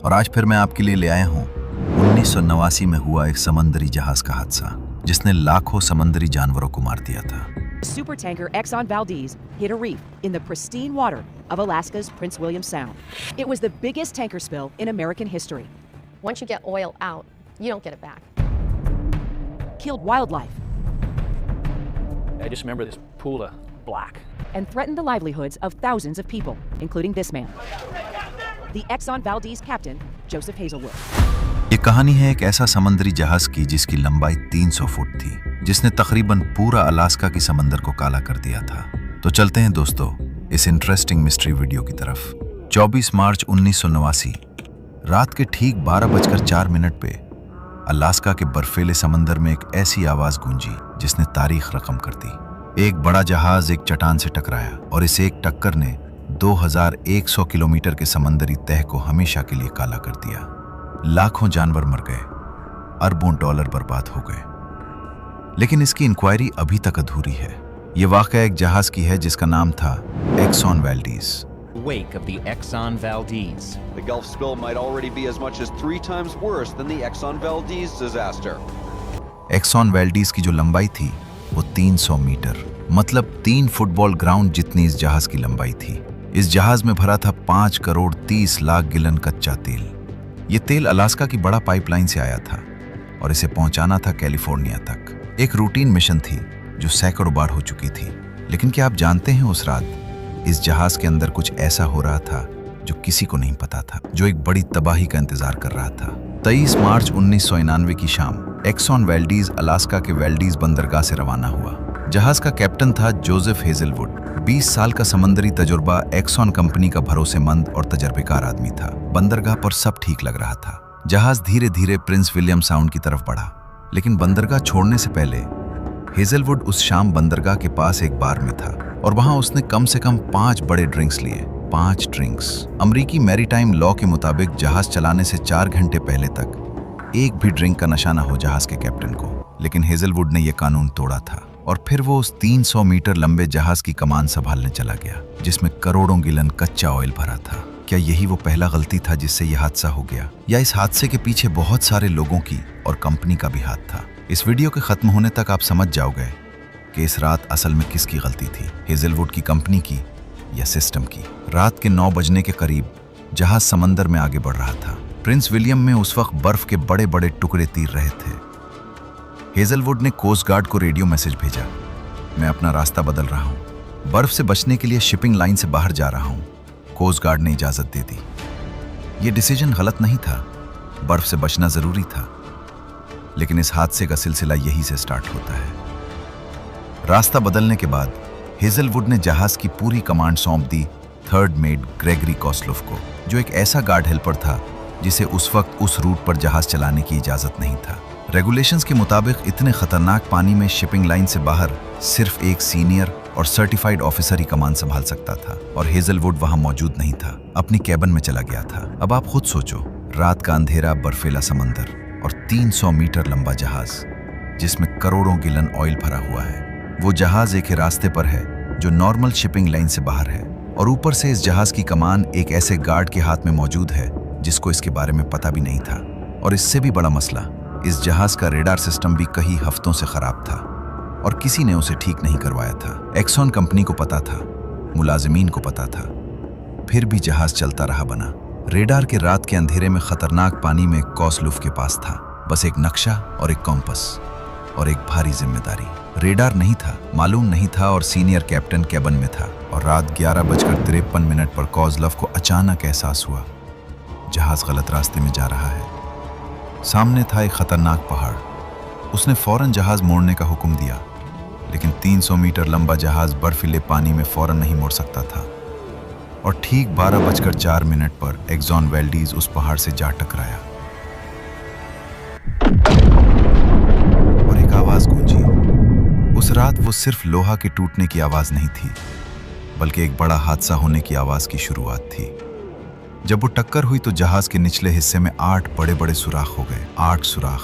और आज फिर मैं आपके लिए ले आया हूँ 1989 में हुआ एक समंदरी जहाज का हादसा जिसने लाखों समंदरी जानवरों को मार दिया था। Supertanker Exxon Valdez hit a reef in the pristine water of Alaska's Prince William Sound. It was the biggest tanker spill in American history. Once you get oil out, you don't get it back. Killed wildlife I just remember this pool of black. and threatened the livelihoods of thousands of people, including this man, the Exxon Valdez captain, Joseph Hazelwood. ये कहानी है एक ऐसा समंदरी जहाज की जिसकी लंबाई 300 फुट थी, जिसने तकरीबन पूरा अलास्का की समंदर को काला कर दिया था। तो चलते हैं दोस्तों इस इंटरेस्टिंग मिस्ट्री वीडियो की तरफ। 24 मार्च 1989 रात के ठीक 12:04 पे अलास्का के बर्फीले समंदर में एक ऐसी आवाज गूंजी जिसने तारीख रकम कर दी। एक बड़ा जहाज एक चट्टान से टकराया और इस एक टक्कर ने 2100 किलोमीटर के समंदरी तह को हमेशा के लिए काला कर दिया। लाखों जानवर मर गए, अरबों डॉलर बर्बाद हो गए। लेकिन इसकी इंक्वायरी अभी तक अधूरी है। ये वाकया एक जहाज की है जिसका नाम था axon वेल्डीज। Wake of the Exxon Valdez. The Gulf spill might already be as much as 3 times worse than the Exxon Valdez disaster. Exxon Valdez की जो लंबाई थी वो 300 मीटर, मतलब 3 फुटबॉल ग्राउंड जितनी इस जहाज की लंबाई थी। इस जहाज में भरा था 5 करोड़ 30 लाख गिलन कच्चा तेल। ये तेल अलास्का की बड़ा पाइपलाइन से आया था और इसे पहुंचाना था कैलिफोर्निया तक। एक रूटीन मिशन थी जो सैकड़ों बार हो चुकी थी। लेकिन क्या आप जानते हैं उस रात इस जहाज के अंदर कुछ ऐसा हो रहा था जो किसी को नहीं पता था, जो एक बड़ी तबाही का इंतजार कर रहा था। 23 मार्च 1991 की शाम एक्सॉन वेल्डीज अलास्का के वेल्डीज बंदरगाह से रवाना हुआ। जहाज का कैप्टन था जोसेफ हेजलवुड। 20 साल का समंदरी तजुर्बा एक्सॉन कंपनी का भरोसेमंद और तजर्बेकार आदमी था। बंदरगाह पर सब ठीक लग रहा था। जहाज धीरे धीरे प्रिंस विलियम साउंड की तरफ बढ़ा, लेकिन बंदरगाह छोड़ने से पहले हेजलवुड उस शाम बंदरगाह के पास एक बार में था और वहां उसने कम से कम 5 बड़े ड्रिंक्स लिए। 5 ड्रिंक्स। अमरीकी मैरीटाइम लॉ के मुताबिक जहाज चलाने से 4 घंटे पहले तक एक भी ड्रिंक का नशा न हो जहाज के कैप्टन को। लेकिन हेजलवुड ने यह कानून तोड़ा था और फिर वो उस 300 मीटर लंबे जहाज की कमान संभालने चला गया जिसमें करोड़ों गिलन कच्चा ऑयल भरा था। क्या यही वो पहला गलती था जिससे यह हादसा हो गया, या इस हादसे के पीछे बहुत सारे लोगों की और कंपनी का भी हाथ था? इस वीडियो के खत्म होने तक आप समझ जाओगे कि इस रात असल में किसकी गलती थी, हेजलवुड की कंपनी की या सिस्टम की। रात के 9 बजने के करीब जहाज समंदर में आगे बढ़ रहा था। प्रिंस विलियम में उस वक्त बर्फ के बड़े बड़े टुकड़े तीर रहे थे। हेजलवुड ने कोस्ट गार्ड को रेडियो मैसेज भेजा, मैं अपना रास्ता बदल रहा हूं, बर्फ से बचने के लिए शिपिंग लाइन से बाहर जा रहा हूं। कोस्ट गार्ड ने इजाजत दे दी। यह डिसीजन गलत नहीं था, बर्फ से बचना जरूरी था, लेकिन इस हादसे का सिलसिला यहीं से स्टार्ट होता है। रास्ता बदलने के बाद हेजलवुड ने जहाज की पूरी कमांड सौंप दी थर्ड मेट ग्रेगरी कॉस्लोफ को, जो एक ऐसा गार्ड हेल्पर था जिसे उस वक्त उस रूट पर जहाज चलाने की इजाजत नहीं था। रेगुलेशंस के मुताबिक इतने खतरनाक पानी में शिपिंग लाइन से बाहर सिर्फ एक सीनियर और सर्टिफाइड ऑफिसर ही कमान संभाल सकता था, और हेजलवुड वहां मौजूद नहीं था, अपनी कैबिन में चला गया था। अब आप खुद सोचो, रात का अंधेरा, बर्फीला समंदर और 300 मीटर लंबा जहाज जिसमें करोड़ों गिलन ऑयल भरा हुआ है। वो जहाज एक रास्ते पर है जो नॉर्मल शिपिंग लाइन से बाहर है, और ऊपर से इस जहाज की कमान एक ऐसे गार्ड के हाथ में मौजूद है जिसको इसके बारे में पता भी नहीं था। और इससे भी बड़ा मसला, इस जहाज का रेडार सिस्टम भी कई हफ्तों से खराब था और किसी ने उसे ठीक नहीं करवाया था। एक्सॉन कंपनी को पता था, मुलाजिमीन को पता था, फिर भी जहाज चलता रहा बना। रेडार के रात के अंधेरे में खतरनाक पानी में कॉस्लोफ के पास था बस एक नक्शा और एक कॉम्पस और एक भारी जिम्मेदारी। रेडार नहीं था, मालूम नहीं था, और सीनियर कैप्टन कैबिन में था। और रात 11:53 पर कॉस्लोफ को अचानक एहसास हुआ जहाज गलत रास्ते में जा रहा है। सामने था एक खतरनाक पहाड़। उसने फौरन जहाज मोड़ने का हुक्म दिया, लेकिन 300 मीटर लंबा जहाज बर्फीले पानी में फौरन नहीं मोड़ सकता था। और ठीक 12:04 पर एक्सॉन वेल्डीज उस पहाड़ से जा टकराया और एक आवाज गूंजी। उस रात वो सिर्फ लोहा के टूटने की आवाज नहीं थी, बल्कि एक बड़ा हादसा होने की आवाज की शुरुआत थी। जब वो टक्कर हुई तो जहाज के निचले हिस्से में 8 बड़े बड़े सुराख हो गए। 8 सुराख,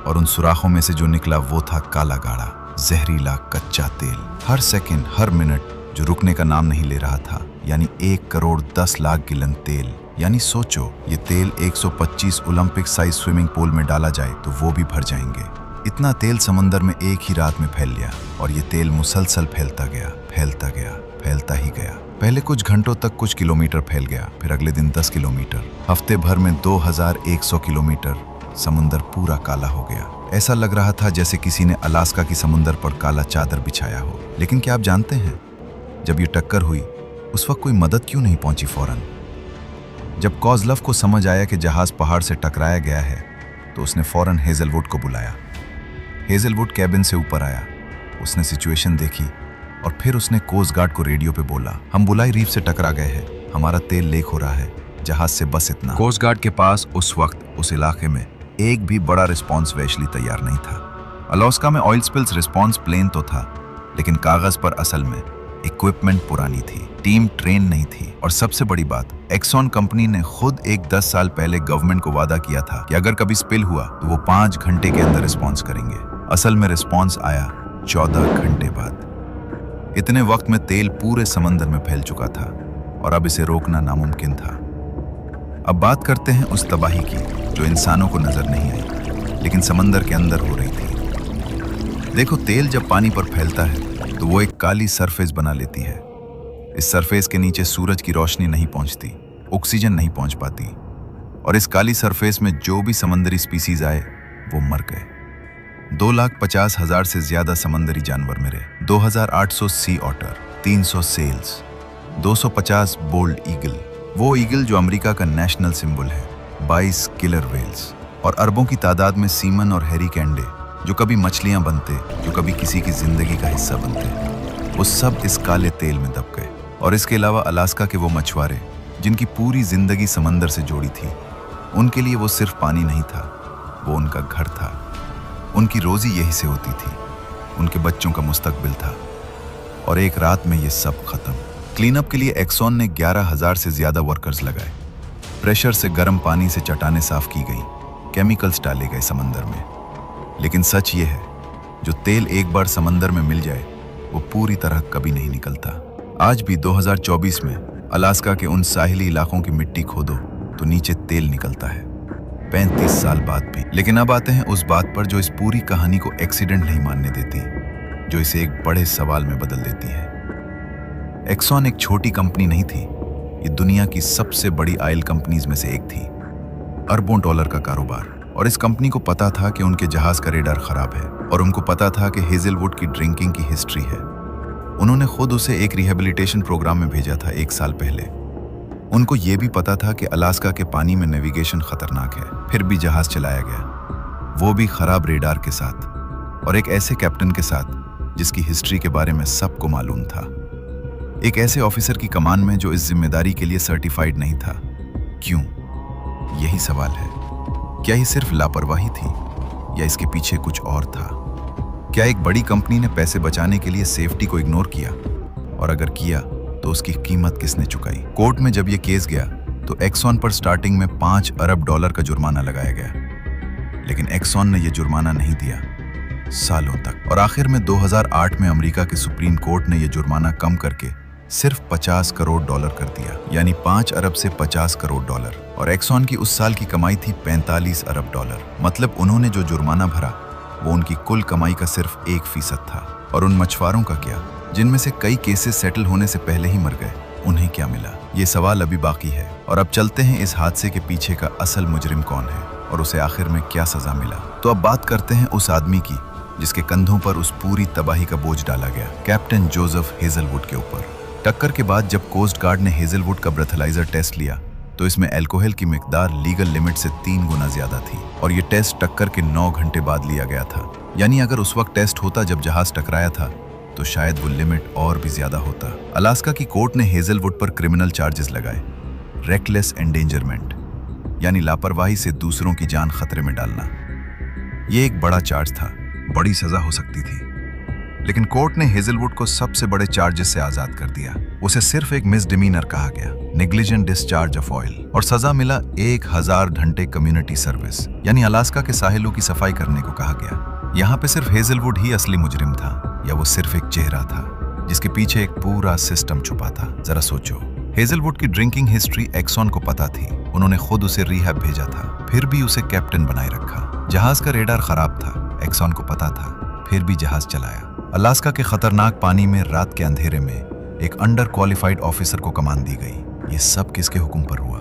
और उन सुराखों में से जो निकला वो था काला गाढ़ा जहरीला कच्चा तेल। हर सेकंड, हर मिनट जो रुकने का नाम नहीं ले रहा था, यानी 1 करोड़ 10 लाख गिलन तेल यानी सोचो, ये तेल 125 ओलंपिक साइज स्विमिंग पूल में डाला जाए तो वो भी भर जाएंगे। इतना तेल समंदर में एक ही रात में फैल लिया और ये तेल मुसलसल फैलता गया, फैलता गया, फैलता ही गया। पहले कुछ घंटों तक कुछ किलोमीटर फैल गया, फिर अगले दिन 10 किलोमीटर, हफ्ते भर में 2100 किलोमीटर। समुंदर पूरा काला हो गया। ऐसा लग रहा था जैसे किसी ने अलास्का की समुंदर पर काला चादर बिछाया हो। लेकिन क्या आप जानते हैं, जब ये टक्कर हुई उस वक्त कोई मदद क्यों नहीं पहुंची फौरन? जब कॉज़लव को समझ आया कि जहाज पहाड़ से टकराया गया है तो उसने फौरन हेजलवुड को बुलाया। हेजलवुड कैबिन से ऊपर आया, उसने सिचुएशन देखी और फिर उसने कोस्ट गार्ड को रेडियो पे बोला, हम बुलाई रीफ से टकरा गए हैं, हमारा तेल लीक हो रहा है, जहाज से बस इतना। कोस्ट गार्ड के पास उस वक्त उस इलाके में एक भी बड़ा रिस्पॉन्स वैशली तैयार नहीं था। अलास्का में ऑयल स्पिल्स रिस्पॉन्स प्लेन तो था, लेकिन कागज पर असल में इक्विपमेंट पुरानी थी, टीम ट्रेन नहीं थी और सबसे बड़ी बात, एक्सॉन कंपनी ने खुद एक 10 साल पहले गवर्नमेंट को वादा किया था कि अगर कभी स्पिल हुआ तो वो 5 घंटे के अंदर रिस्पॉन्स करेंगे। असल में रिस्पॉन्स आया 14 घंटे बाद। इतने वक्त में तेल पूरे समंदर में फैल चुका था और अब इसे रोकना नामुमकिन था। अब बात करते हैं उस तबाही की जो इंसानों को नजर नहीं आई, लेकिन समंदर के अंदर हो रही थी। देखो, तेल जब पानी पर फैलता है तो वो एक काली सरफेस बना लेती है। इस सरफेस के नीचे सूरज की रोशनी नहीं पहुंचती, ऑक्सीजन नहीं पहुंच पाती और इस काली सरफेस में जो भी समंदरी स्पीसीज आए वो मर गए। 2,50,000 से ज्यादा समंदरी जानवर मरे, 2,800 सी ऑटर, 300 सेल्स, 250 बोल्ड ईगल, वो ईगल जो अमेरिका का नेशनल सिंबल है, 22 किलर वेल्स और अरबों की तादाद में सीमन और हैरी कैंडे जो कभी मछलियां बनते, जो कभी किसी की जिंदगी का हिस्सा बनते, वो सब इस काले तेल में दब गए। और इसके अलावा अलास्का के वो मछुआरे जिनकी पूरी जिंदगी समंदर से जोड़ी थी, उनके लिए वो सिर्फ पानी नहीं था, वो उनका घर था। उनकी रोजी यही से होती थी, उनके बच्चों का मुस्तकबिल था और एक रात में ये सब खत्म। क्लीन अप के लिए एक्सॉन ने 11,000 से ज्यादा वर्कर्स लगाए। प्रेशर से गर्म पानी से चट्टानें साफ की गई, केमिकल्स डाले गए समंदर में। लेकिन सच ये है, जो तेल एक बार समंदर में मिल जाए वो पूरी तरह कभी नहीं निकलता। आज भी 2024 में अलास्का के उन साहिली इलाकों की मिट्टी खोदो तो नीचे तेल निकलता है, 35 साल बाद भी। लेकिन अब आते हैं उस बात पर जो इस पूरी कहानी को एक्सीडेंट नहीं मानने देती, जो इसे एक बड़े सवाल में बदल देती है। एक्सॉन एक छोटी कंपनी नहीं थी, ये दुनिया की सबसे बड़ी ऑयल कंपनीज में से एक थी। अरबों डॉलर का कारोबार। और इस कंपनी को पता था कि उनके जहाज का रेडार खराब है और उनको पता था कि हेजलवुड की ड्रिंकिंग की हिस्ट्री है। उन्होंने खुद उसे एक रिहेबिलिटेशन प्रोग्राम में भेजा था 1 साल पहले। उनको यह भी पता था कि अलास्का के पानी में नेविगेशन खतरनाक है, फिर भी जहाज चलाया गया, वो भी खराब रेडार के साथ और एक ऐसे कैप्टन के साथ जिसकी हिस्ट्री के बारे में सबको मालूम था। एक ऐसे ऑफिसर की कमान में जो इस जिम्मेदारी के लिए सर्टिफाइड नहीं था। क्यों? यही सवाल है। क्या ये सिर्फ लापरवाही थी या इसके पीछे कुछ और था? क्या एक बड़ी कंपनी ने पैसे बचाने के लिए सेफ्टी को इग्नोर किया? और अगर किया तो उसकी कीमत किसने चुकाई? कोर्ट में जब यह केस गया तो एक्सॉन पर स्टार्टिंग में 5 अरब डॉलर का जुर्माना लगाया गया, लेकिन एक्सॉन ने यह जुर्माना नहीं दिया सालों तक। और आखिर में 2008 में अमेरिका के सुप्रीम कोर्ट ने यह जुर्माना कम करके सिर्फ 50 करोड़ डॉलर कर दिया, यानी 5 अरब से 50 करोड़ डॉलर। और एक्सॉन की उस साल की कमाई थी 45 अरब डॉलर। मतलब उन्होंने जो जुर्माना भरा वो उनकी कुल कमाई का सिर्फ 1% था। और उन मछुआरों का क्या, जिनमें से कई केसेस सेटल होने से पहले ही मर गए, उन्हें क्या मिला? ये सवाल अभी बाकी है। और अब चलते हैं इस हादसे के पीछे का असल मुजरिम कौन है और उसे आखिर में क्या सजा मिला। तो अब बात करते हैं उस आदमी की जिसके कंधों पर उस पूरी तबाही का बोझ डाला गया, कैप्टन जोसेफ हेजलवुड के ऊपर। टक्कर के बाद जब कोस्ट गार्ड ने हेजलवुड का ब्रेथलाइजर टेस्ट लिया तो इसमें अल्कोहल की मिकदार लीगल लिमिट से 3 गुना ज्यादा थी और ये टेस्ट टक्कर के 9 घंटे बाद लिया गया था। यानी अगर उस वक्त टेस्ट होता जब जहाज टकराया था तो शायद वो लिमिट और भी ज्यादा होता। अलास्का की कोर्ट ने हेजलवुड पर क्रिमिनल चार्जेस लगाए, रेकलेस एंडेंजरमेंट यानी लापरवाही से दूसरों की जान खतरे में डालना। ये एक बड़ा चार्ज था, बड़ी सजा हो सकती थी, लेकिन कोर्ट ने हेजलवुड को सबसे बड़े चार्जेस से आजाद कर दिया। उसे सिर्फ एक मिसडिमीनर कहा गया, नेग्लिजेंट डिस्चार्ज ऑफ ऑयल, और सजा मिला 1000 घंटे कम्युनिटी सर्विस, यानी अलास्का के साहिलों की सफाई करने को कहा गया। यहाँ पे सिर्फ हेजलवुड ही असली मुजरिम था या वो सिर्फ एक चेहरा था जिसके पीछे एक पूरा सिस्टम छुपा था? जरा सोचो। हेजलवुड की ड्रिंकिंग हिस्ट्री एक्सॉन को पता थी। उन्होंने खुद उसे रिहैब भेजा था, फिर भी उसे कैप्टन बनाए रखा। जहाज का रेडार खराब था, एक्सॉन को पता था, फिर भी जहाज चलाया। अलास्का के खतरनाक पानी में रात के अंधेरे में एक अंडर क्वालिफाइड ऑफिसर को कमान दी गई। ये सब किसके हुक्म पर हुआ?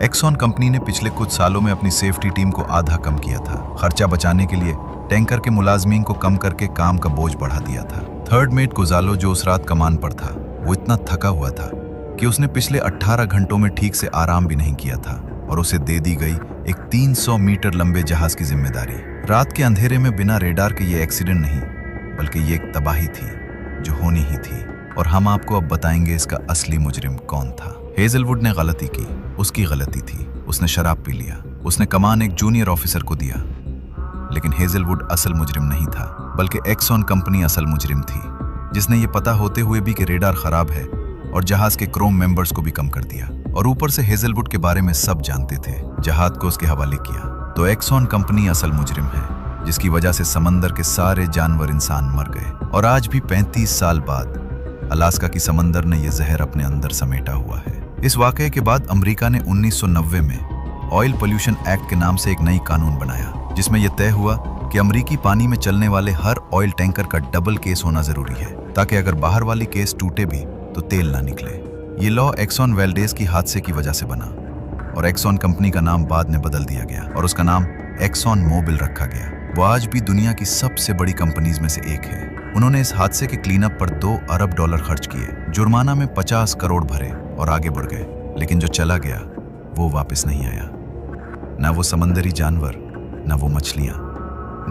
एक्सॉन कंपनी ने पिछले कुछ सालों में अपनी सेफ्टी टीम को आधा कम किया था। खर्चा बचाने के लिए टैंकर के मुलाजमीन को कम करके काम का बोझ बढ़ा दिया था। थर्ड मेट गोजालो, जो उस रात कमान पर था, वो इतना थका हुआ था कि उसने पिछले 18 घंटों में ठीक से आराम भी नहीं किया था और उसे दे दी गई एक 300 मीटर लंबे जहाज की जिम्मेदारी। रात के अंधेरे में बिना रेडार के ये एक्सीडेंट नहीं, बल्कि ये एक तबाही थी जो होनी ही थी। और हम आपको अब बताएंगे इसका असली मुजरिम कौन था। हेजलवुड ने गलती की, उसकी गलती थी। उसने शराब पी लिया, उसने कमान एक जूनियर ऑफिसर को दिया। लेकिन हेजलवुड असल मुजरिम नहीं था, बल्कि एक्सॉन कंपनी असल मुजरिम थी, जिसने ये पता होते हुए भी कि रेडार खराब है और जहाज के क्रोम मेंबर्स को भी कम कर दिया। और ऊपर से हेजलवुड के बारे में सब जानते थे, जहाज को उसके हवाले किया। तो एक्सॉन कंपनी असल मुजरिम है, जिसकी वजह से समंदर के सारे जानवर इंसान मर गए। और आज भी 35 साल बाद अलास्का की समंदर ने यह जहर अपने अंदर समेटा हुआ है। इस वाकये के बाद अमेरिका ने 1990 में ऑयल पोल्यूशन एक्ट के नाम से एक नई कानून बनाया, जिसमें यह तय हुआ कि अमेरिकी पानी में चलने वाले हर ऑयल टैंकर का डबल केस होना जरूरी है, ताकि अगर बाहर वाली केस टूटे भी तो तेल ना निकले। ये लॉ एक्सॉन वेल्डेस की हादसे की वजह से बना और एक्सॉन कंपनी का नाम बाद में बदल दिया गया और उसका नाम एक्सॉन मोबिल रखा गया। वो आज भी दुनिया की सबसे बड़ी कंपनीज में से एक है। उन्होंने इस हादसे के क्लीनअप पर $2 अरब खर्च किए, जुर्माना में 50 करोड़ भरे और आगे बढ़ गए। लेकिन जो चला गया वो वापस नहीं आया। ना वो समंदरी जानवर, ना वो मछलियां,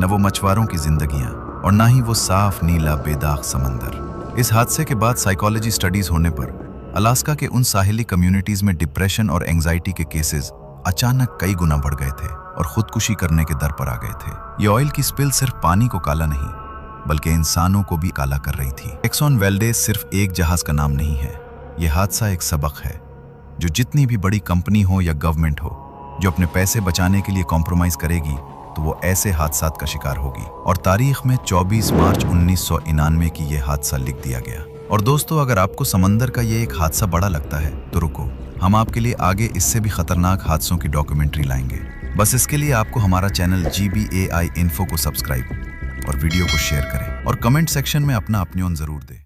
ना वो मछुआरों की जिंदगियां, और ना ही वो साफ नीला बेदाग समंदर। इस हादसे के बाद साइकोलॉजी स्टडीज होने पर अलास्का के उन साहिली कम्युनिटीज में डिप्रेशन और एंजाइटी के केसेस अचानक कई गुना बढ़ गए थे और खुदकुशी करने के दर पर आ गए थे। ये ऑयल की स्पिल सिर्फ पानी को काला नहीं, बल्कि इंसानों को भी काला कर रही थी। एक्सॉन वेल्डेस सिर्फ एक जहाज का नाम नहीं है, यह हादसा एक सबक है। जो जितनी भी बड़ी कंपनी हो या गवर्नमेंट हो, जो अपने पैसे बचाने के लिए कॉम्प्रोमाइज करेगी, तो वो ऐसे हादसात का शिकार होगी। और तारीख में 24 मार्च 1999 की यह हादसा लिख दिया गया। और दोस्तों, अगर आपको समंदर का ये एक हादसा बड़ा लगता है तो रुको, हम आपके लिए आगे इससे भी खतरनाक हादसों की डॉक्यूमेंट्री लाएंगे। बस इसके लिए आपको हमारा चैनल GBAI इन्फो को सब्सक्राइब और वीडियो को शेयर करें और कमेंट सेक्शन में अपना ओपिनियन जरूर दें।